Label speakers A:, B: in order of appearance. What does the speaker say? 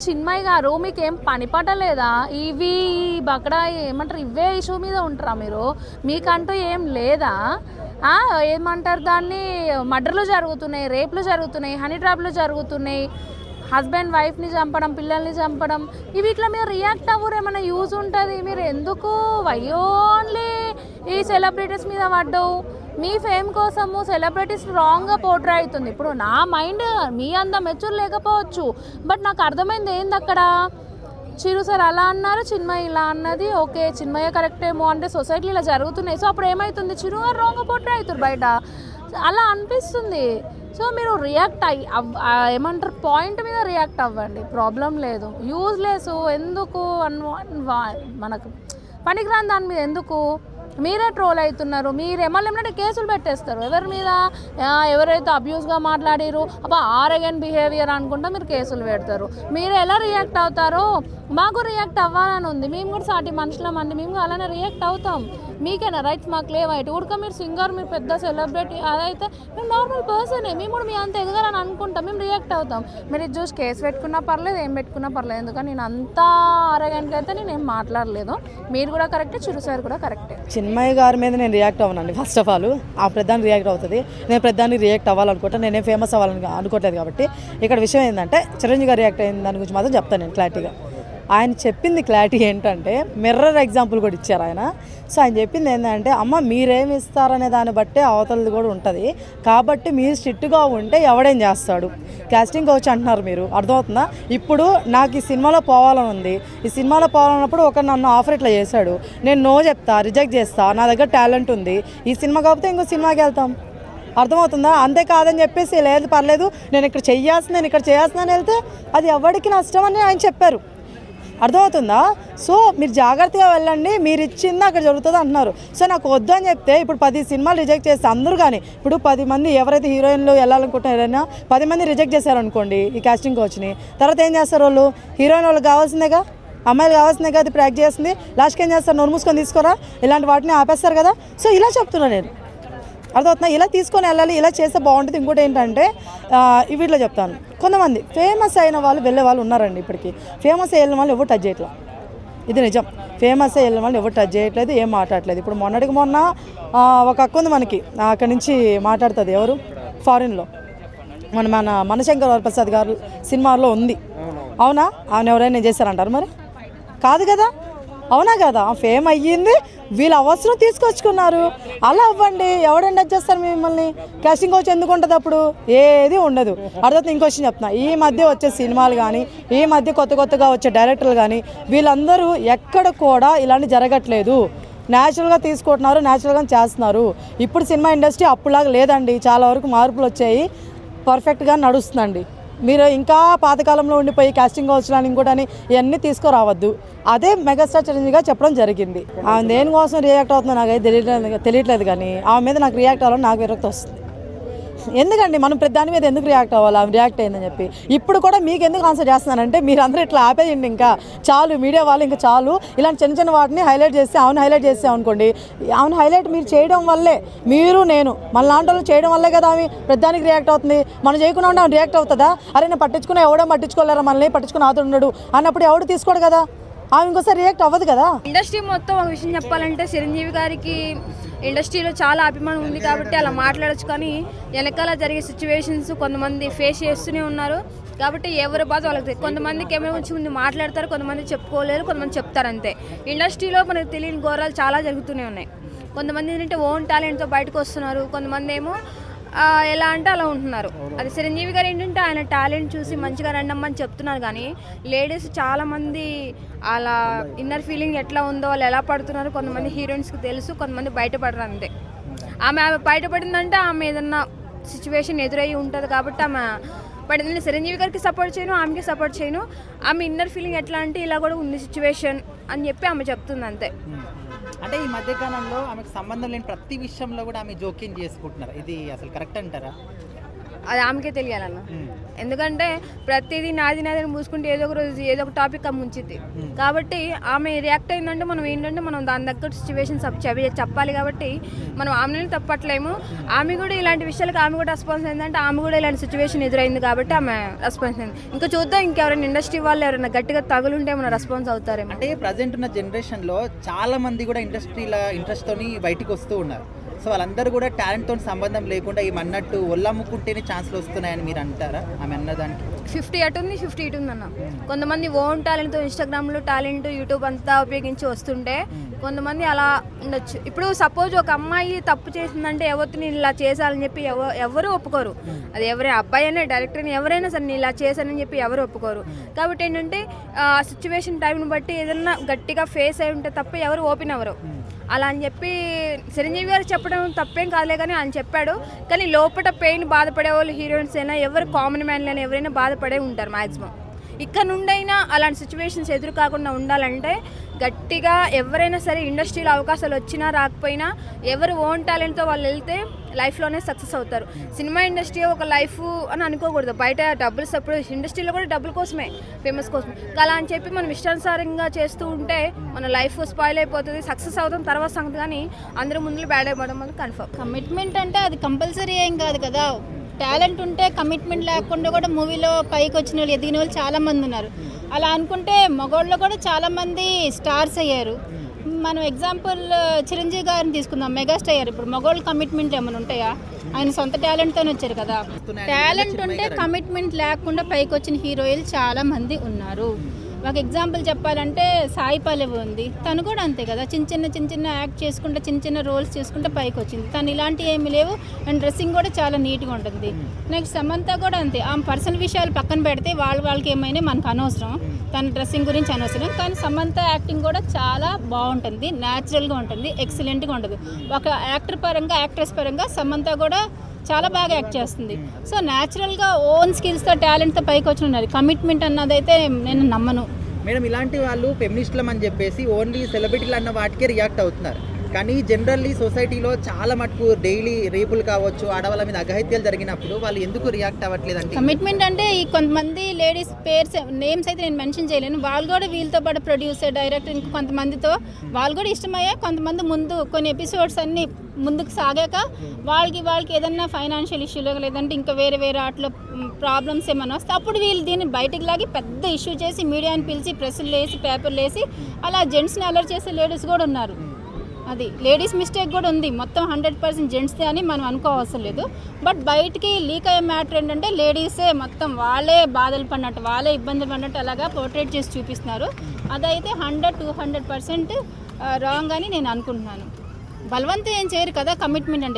A: చిన్మయ్ గారు మీకేం పని పట్టలేదా? ఇవి బకడా ఏమంటారు ఇవే ఇష్యూ మీద ఉంటారా మీరు? మీకంటూ ఏం లేదా? ఏమంటారు దాన్ని, మర్డర్లు జరుగుతున్నాయి, రేప్లు జరుగుతున్నాయి, హనీ ట్రాప్లు జరుగుతున్నాయి, హస్బెండ్ వైఫ్ని చంపడం, పిల్లల్ని చంపడం, వీటిలో మీరు రియాక్ట్ అవ్వరు? ఏమైనా యూజ్ ఉంటుంది? మీరు ఎందుకు ఓన్లీ ఈ సెలబ్రిటీస్ మీద పడ్డవు? మీ ఫేమ్ కోసము సెలబ్రిటీస్ రాంగ్గా పోర్ట్రే అవుతుంది. ఇప్పుడు నా మైండ్ మీ అంత మెచ్యూర్ లేకపోవచ్చు, బట్ నాకు అర్థమైంది ఏంది అక్కడ. చిరు సార్ అలా అన్నారు, చిన్మయ్ ఇలా అన్నది, ఓకే చిన్మయ్య కరెక్ట్ ఏమో అంటే సొసైటీలో ఇలా జరుగుతున్నాయి. సో అప్పుడు ఏమవుతుంది, చిరు గారు రాంగ్గా పోర్ట్రే అవుతారు బయట, అలా అనిపిస్తుంది. సో మీరు రియాక్ట్ ఏమంటారు పాయింట్ మీద రియాక్ట్ అవ్వండి, ప్రాబ్లం లేదు. యూజ్లెస్ ఎందుకు మనకు పనికిరాని దాని మీద ఎందుకు మీరే ట్రోల్ అవుతున్నారు? మీరు ఎమ్మెల్యేమంటే కేసులు పెట్టేస్తారు ఎవరి మీద, ఎవరైతే అబ్యూస్గా మాట్లాడారు అబ్బా ఆరగన్ బిహేవియర్ అనుకుంటా మీరు కేసులు పెడతారు. మీరు ఎలా రియాక్ట్ అవుతారో మాకు రియాక్ట్ అవ్వాలని ఉంది. మేము కూడా సాటి మనుషులం అండి, మేము అలానే రియాక్ట్ అవుతాం. మీకేనా రైట్స్, మాకు లేవా? ఇటు కూడా మీరు సింగర్, మీరు పెద్ద సెలబ్రిటీ, అదైతే మేము నార్మల్ పర్సనే, మేము కూడా మీ అంత ఎదగాలని అనుకుంటాం, మేము రియాక్ట్ అవుతాం. మీరు ఇది చూసి కేసు పెట్టుకున్నా పర్లేదు, ఏం పెట్టుకున్నా పర్లేదు, ఎందుకని నేను అంత ఆరగన్గా అయితే నేను ఏం మాట్లాడలేదు. మీరు కూడా కరెక్టే, చిరు సార్ కూడా కరెక్టే.
B: చిన్మయ్ గారి మీద నేను రియాక్ట్ అవ్వనండి. ఫస్ట్ ఆఫ్ ఆల్ ఆ ప్రధాని రియాక్ట్ అవుతుంది, నేను ప్రధాని రియాక్ట్ అవ్వాలనుకుంటా, నేనేం ఫేమస్ అవ్వాలని అనుకోవట్లేదు. కాబట్టి ఇక్కడ విషయం ఏంటంటే చిరంజీవి గారు రియాక్ట్ అయిన దాని గురించి మాత్రం చెప్తాను నేను క్లారిటీగా. ఆయన చెప్పింది క్లారిటీ ఏంటంటే మిర్రర్ ఎగ్జాంపుల్ కూడా ఇచ్చారు ఆయన. సో ఆయన చెప్పింది ఏంటంటే అమ్మ మీరేమి ఇస్తారనే దాన్ని బట్టే అవతలది కూడా ఉంటుంది, కాబట్టి మీరు స్ట్రిక్ట్గా ఉంటే ఎవడేం చేస్తాడు. కాస్టింగ్ కోచ్ అంటున్నారు మీరు, అర్థమవుతుందా? ఇప్పుడు నాకు ఈ సినిమాలో పోవాలని ఉంది, ఈ సినిమాలో పోవాలన్నప్పుడు ఒక నన్ను ఆఫర్ ఇట్లా చేశాడు, నేను నో చెప్తా, రిజెక్ట్ చేస్తా, నా దగ్గర టాలెంట్ ఉంది, ఈ సినిమా కాకపోతే ఇంకో సినిమాకి వెళ్తాం. అర్థమవుతుందా? అంతే కాదని చెప్పేసి లేదు పర్లేదు నేను ఇక్కడ చేయాల్సిందని వెళ్తే అది ఎవరికి నష్టం అని ఆయన చెప్పారు. అర్థమవుతుందా? సో మీరు జాగ్రత్తగా వెళ్ళండి, మీరు ఇచ్చింది అక్కడ జరుగుతుంది అంటున్నారు. సో నాకు వద్దు అని చెప్తే ఇప్పుడు 10 సినిమాలు రిజెక్ట్ చేస్తే అందరూ, కానీ ఇప్పుడు 10 మంది ఎవరైతే హీరోయిన్లు వెళ్ళాలనుకుంటున్నారైనా 10 మంది రిజెక్ట్ చేశారనుకోండి ఈ కాస్టింగ్ కోచ్ని, తర్వాత ఏం చేస్తారు వాళ్ళు? హీరోయిన్ వాళ్ళకి కావాల్సిందేగా, అమ్మాయిలు కావాల్సిందే కదా ప్రాక్ట్ చేస్తుంది, లాస్ట్కి ఏం చేస్తారు? నోరు మూసుకొని తీసుకోరా, ఇలాంటి వాటిని ఆపేస్తారు కదా. సో ఇలా చెప్తున్నా నేను, అర్థమవుతున్నా? ఇలా తీసుకొని వెళ్ళాలి, ఇలా చేస్తే బాగుంటుంది. ఇంకోటి ఏంటంటే వీటిలో చెప్తాను, కొంతమంది ఫేమస్ అయిన వాళ్ళు వెళ్ళే వాళ్ళు ఉన్నారండి. ఇప్పటికీ ఫేమస్ అయిన వాళ్ళు ఎవరు టచ్ చేయట్లేదు, ఇది నిజం. ఫేమస్ అయిన వాళ్ళు ఎవరు టచ్ చేయట్లేదు, ఏం మాట్లాడలేదు. ఇప్పుడు మొన్న ఒక అక్క ఉంది మనకి, అక్కడి నుంచి మాట్లాడుతుంది, ఎవరు ఫారిన్లో, మన మనశంకర్ వరప్రసాద్ గారు సినిమాలో ఉంది. అవునా? ఆమె ఎవరైనా చేశారంటారు? మరి కాదు కదా, అవునా కదా? ఫేమ్ అయ్యింది, వీళ్ళు అవసరం తీసుకొచ్చుకున్నారు, అలా అవ్వండి. ఎవడండి చేస్తారు మిమ్మల్ని? కాస్టింగ్ కోచ్ ఎందుకు ఉంటుంది? అప్పుడు ఏది ఉండదు. అర్థం. ఇంకో విషయం చెప్తున్నా, ఈ మధ్య వచ్చే సినిమాలు కానీ, ఈ మధ్య కొత్తగా వచ్చే డైరెక్టర్లు కానీ, వీళ్ళందరూ ఎక్కడ కూడా ఇలాంటి జరగట్లేదు, న్యాచురల్గా తీసుకుంటున్నారు, న్యాచురల్గా చేస్తున్నారు. ఇప్పుడు సినిమా ఇండస్ట్రీ అప్పుడులాగా లేదండి, చాలా వరకు మార్పులు వచ్చాయి, పర్ఫెక్ట్గా నడుస్తుందండి. మీరు ఇంకా పాతకాలంలో ఉండిపోయి కాస్టింగ్ కోచ్లని ఇంకోటని ఇవన్నీ తీసుకురావద్దు. అదే మెగాస్టార్ చిరంజీవిగా చెప్పడం జరిగింది. ఆమె దేనికోసం రియాక్ట్ అవుతుందో నాకు తెలియట్లేదు, కానీ ఆమె మీద నాకు రియాక్ట్ అవ్వాలని నాకు విరక్తి వస్తుంది. ఎందుకండి మనం ప్రతి దాని మీద ఎందుకు రియాక్ట్ అవ్వాలి? ఆమె రియాక్ట్ అయిందని చెప్పి. ఇప్పుడు కూడా మీకు ఎందుకు ఆన్సర్ చేస్తున్నానంటే మీరు అందరూ ఇట్లా ఆపేయండి, ఇంకా చాలు, మీడియా వాళ్ళు ఇంకా చాలు. ఇలాంటి చిన్న వాటిని హైలైట్ చేస్తే, ఆమెను హైలైట్ చేస్తే అనుకోండి, ఆమెను హైలైట్ మీరు చేయడం వల్లే, మీరు నేను మన లాంటి వాళ్ళు చేయడం వల్లే కదా ఆమె ప్రతిదానికి రియాక్ట్ అవుతుంది. మనం చేయకుండా ఉంటే ఆమె రియాక్ట్ అవుతుందా? అరే నేను పట్టించుకున్నా, ఎవడో పట్టించుకోలేరా, మనల్ని పట్టించుకుని ఆదుడు ఉన్నాడు అన్నప్పుడు ఎవడు తీసుకోడు కదా, ఆమె ఇంకోసారి రియాక్ట్ అవ్వదు కదా.
C: ఇండస్ట్రీ మొత్తం ఒక విషయం చెప్పాలంటే చిరంజీవి గారికి ఇండస్ట్రీలో చాలా అభిమానం ఉంది కాబట్టి అలా మాట్లాడచ్చు, కానీ వెనకాల జరిగే సిచ్యువేషన్స్ కొంతమంది ఫేస్ చేస్తూనే ఉన్నారు. కాబట్టి ఎవరి బాధ వాళ్ళకి, కొంతమంది కెమెరా గురించి మాట్లాడతారు, కొంతమంది చెప్పుకోలేరు, కొంతమంది చెప్తారు అంతే. ఇండస్ట్రీలో మనకు తెలియని ఘోరాలు చాలా జరుగుతూనే ఉన్నాయి. కొంతమంది ఏంటంటే ఓన్ టాలెంట్తో బయటకు వస్తున్నారు, కొంతమంది ఏమో ఎలా అంటే అలా ఉంటున్నారు. అది చిరంజీవి గారు ఏంటంటే ఆయన టాలెంట్ చూసి మంచిగా రండమ్మని చెప్తున్నారు, కానీ లేడీస్ చాలామంది అలా ఇన్నర్ ఫీలింగ్ ఎట్లా ఉందో, వాళ్ళు ఎలా పడుతున్నారు కొంతమంది హీరోయిన్స్కి తెలుసు, కొంతమంది బయటపడరు అంతే. ఆమె బయటపడిందంటే ఆమె ఏదన్నా సిచ్యువేషన్ ఎదురయ్యి ఉంటుంది కాబట్టి ఆమె పడింది. చిరంజీవి గారికి సపోర్ట్ చేయను, ఆమెకి సపోర్ట్ చేయను. ఆమె ఇన్నర్ ఫీలింగ్ ఎట్లా అంటే ఇలా కూడా ఉంది సిచ్యువేషన్ అని చెప్పి ఆమె చెప్తుంది అంతే.
D: అంటే ఈ మధ్యకాలంలో ఆమెకు సంబంధం లేని ప్రతి విషయంలో కూడా ఆమె జోక్యం చేసుకుంటున్నారు, ఇది అసలు కరెక్ట్ అంటారా?
C: అది ఆమెకే తెలియాలన్న. ఎందుకంటే ప్రతిదీ నాది నాదని మూసుకుంటే ఏదో ఒక రోజు ఏదో ఒక టాపిక్ ముంచిద్ది. కాబట్టి ఆమె రియాక్ట్ అయిందంటే మనం ఏంటంటే మనం దాని తగ్గట్టు సిచ్యువేషన్స్ చెప్పాలి. కాబట్టి మనం ఆమెను తప్పట్లేము. ఆమె కూడా ఇలాంటి విషయాలకు ఆమె కూడా రెస్పాన్స్ అయిందంటే ఆమె కూడా ఇలాంటి సిచ్యువేషన్ ఎదురైంది కాబట్టి ఆమె రెస్పాన్స్ అయింది. ఇంకా చూద్దాం ఇంకెవరైనా ఇండస్ట్రీ వాళ్ళు ఎవరైనా గట్టిగా తగులుంటే ఏమైనా రెస్పాన్స్ అవుతారేమో.
D: అంటే ప్రజెంట్ ఉన్న జనరేషన్లో చాలా మంది కూడా ఇండస్ట్రీలో ఇంట్రెస్ట్తోని బయటికి వస్తూ ఉన్నారు. సో వాళ్ళందరూ కూడా టాలెంట్తో సంబంధం లేకుండా ఏమన్నట్టు ఒళ్ళమ్ముకుంటేనే ఛాన్స్లు వస్తున్నాయని మీరు అంటారా? ఆమె అన్నదానికి
C: 50 అటు ఉంది 50 ఇటు ఉంది అన్న. కొంతమంది ఓన్ టాలెంట్తో ఇన్స్టాగ్రామ్లో టాలెంట్ యూట్యూబ్ అంతా ఉపయోగించి వస్తుంటే కొంతమంది అలా ఉండొచ్చు. ఇప్పుడు సపోజ్ ఒక అమ్మాయి తప్పు చేసిందంటే ఎవరిని ఇలా చేశాలని చెప్పి ఎవరు ఒప్పుకోరు. అది ఎవరైనా అబ్బాయి అయినా డైరెక్టర్ అయినా ఎవరైనా సరే నేను ఇలా చేశానని చెప్పి ఎవరు ఒప్పుకోరు. కాబట్టి ఏంటంటే ఆ సిచ్యువేషన్ టైంని బట్టి ఏదైనా గట్టిగా ఫేస్ అయి ఉంటే తప్ప ఎవరు ఓపెన్ అవ్వరు. అలా అని చెప్పి చిరంజీవి గారు చెప్పడం తప్పేం కాదులే కానీ ఆయన చెప్పాడు. కానీ లోపల పెయిన్ బాధపడే వాళ్ళు హీరోయిన్స్ అయినా ఎవరు కామన్ మ్యాన్లు అయినా ఎవరైనా బాధపడే ఉంటారు మ్యాక్సిమం. ఇక్కడ నుండైనా అలాంటి సిచ్యువేషన్స్ ఎదురు కాకుండా ఉండాలంటే గట్టిగా ఎవరైనా సరే ఇండస్ట్రీలో అవకాశాలు వచ్చినా రాకపోయినా ఎవరు ఓన్ టాలెంట్తో వాళ్ళు వెళ్తే లైఫ్లోనే సక్సెస్ అవుతారు. సినిమా ఇండస్ట్రీ ఒక లైఫ్ అని అనుకోకూడదు. బయట డబ్బులు సప్పుడు ఇండస్ట్రీలో కూడా డబ్బుల కోసమే, ఫేమస్ కోసమే. అలా అని చెప్పి మనం ఇష్టానుసారంగా చేస్తూ ఉంటే మన లైఫ్ స్పాయిల్ అయిపోతుంది. సక్సెస్ అవుతాం తర్వాత సంగతి, కానీ అందరూ ముందు బ్యాడ్ అయిపోవడం వల్ల కన్ఫర్మ్.
E: కమిట్మెంట్ అంటే అది కంపల్సరీ ఏం కాదు కదా. టాలెంట్ ఉంటే కమిట్మెంట్ లేకుండా కూడా మూవీలో పైకి వచ్చిన వాళ్ళు ఎదిగిన వాళ్ళు చాలామంది ఉన్నారు. అలా అనుకుంటే మగవాళ్ళు కూడా చాలామంది స్టార్స్ అయ్యారు. మనం ఎగ్జాంపుల్ చిరంజీవి గారిని తీసుకుందాం, మెగాస్టార్ అయ్యారు. ఇప్పుడు మగవాళ్ళు కమిట్మెంట్ ఏమైనా ఉంటాయా? ఆయన సొంత టాలెంట్తోనే వచ్చారు కదా. టాలెంట్ ఉంటే కమిట్మెంట్ లేకుండా పైకి వచ్చిన హీరోయిన్లు చాలామంది ఉన్నారు. ఒక ఎగ్జాంపుల్ చెప్పాలంటే సాయి పల్లవి ఉంది. తను కూడా అంతే కదా, చిన్న చిన్న యాక్ట్ చేసుకుంటే చిన్న రోల్స్ చేసుకుంటే పైకి వచ్చింది. తను ఇలాంటివి ఏమీ లేవు. అండ్ డ్రెస్సింగ్ కూడా చాలా నీట్గా ఉంటుంది. నెక్స్ట్ సమంత కూడా అంతే. ఆమె పర్సనల్ విషయాలు పక్కన పెడితే వాళ్ళకి ఏమైనా మనకు అనవసరం, తన డ్రెస్సింగ్ గురించి అనవసరం. కానీ సమంత యాక్టింగ్ కూడా చాలా బాగుంటుంది, న్యాచురల్గా ఉంటుంది, ఎక్సలెంట్గా ఉంటుంది. ఒక యాక్టర్ పరంగా యాక్ట్రెస్ పరంగా సమంత కూడా చాలా బాగా యాక్ట్ చేస్తుంది. సో న్యాచురల్గా ఓన్ స్కిల్స్తో టాలెంట్తో పైకి వచ్చి ఉన్నారు. కమిట్మెంట్ అన్నదైతే నేను నమ్మను
D: మేడం. ఇలాంటి వాళ్ళు ఫెమినిస్టులం అని చెప్పేసి ఓన్లీ సెలబ్రిటీలు అన్న వాటికే రియాక్ట్ అవుతున్నారు. కానీ జనరల్లీ సొసైటీలో చాలా మటుకు డైలీ రేపులు కావచ్చు, ఆడవాళ్ళ మీద అఘాయిత్యాలు జరిగినప్పుడు వాళ్ళు ఎందుకు రియాక్ట్ అవ్వట్లేదు అంటే
E: కమిట్మెంట్ అంటే ఈ కొంతమంది లేడీస్ పేర్స్ నేమ్స్ అయితే నేను మెన్షన్ చేయలేను. వాళ్ళు కూడా వీళ్ళతో పాటు ప్రొడ్యూసర్, డైరెక్టర్, ఇంకా కొంతమందితో వాళ్ళు కూడా ఇష్టమయ్యా. కొంతమంది ముందు కొన్ని ఎపిసోడ్స్ అన్నీ ముందుకు సాగాక వాళ్ళకి ఏదన్నా ఫైనాన్షియల్ ఇష్యూలో లేదంటే ఇంకా వేరే వాటిలో ప్రాబ్లమ్స్ ఏమైనా వస్తే అప్పుడు వీళ్ళు దీన్ని బయటకు లాగి పెద్ద ఇష్యూ చేసి మీడియాని పిలిచి ప్రెస్లు వేసి పేపర్లు వేసి అలా జెంట్స్ని అలర్ట్ చేసే లేడీస్ కూడా ఉన్నారు. అది లేడీస్ మిస్టేక్ కూడా ఉంది. మొత్తం 100% జెంట్స్దే అని మనం అనుకోవసరం లేదు. బట్ బయటికి లీక్ అయ్యే మ్యాటర్ ఏంటంటే లేడీసే మొత్తం వాళ్ళే బాధలు పడినట్టు, వాళ్ళే ఇబ్బందులు పడినట్టు అలాగా పోర్ట్రేట్ చేసి చూపిస్తున్నారు. అదైతే 100-200% రాంగ్ అని నేను అనుకుంటున్నాను. బలవంతం ఏం చేయరు కదా కమిట్మెంట్ అంటే.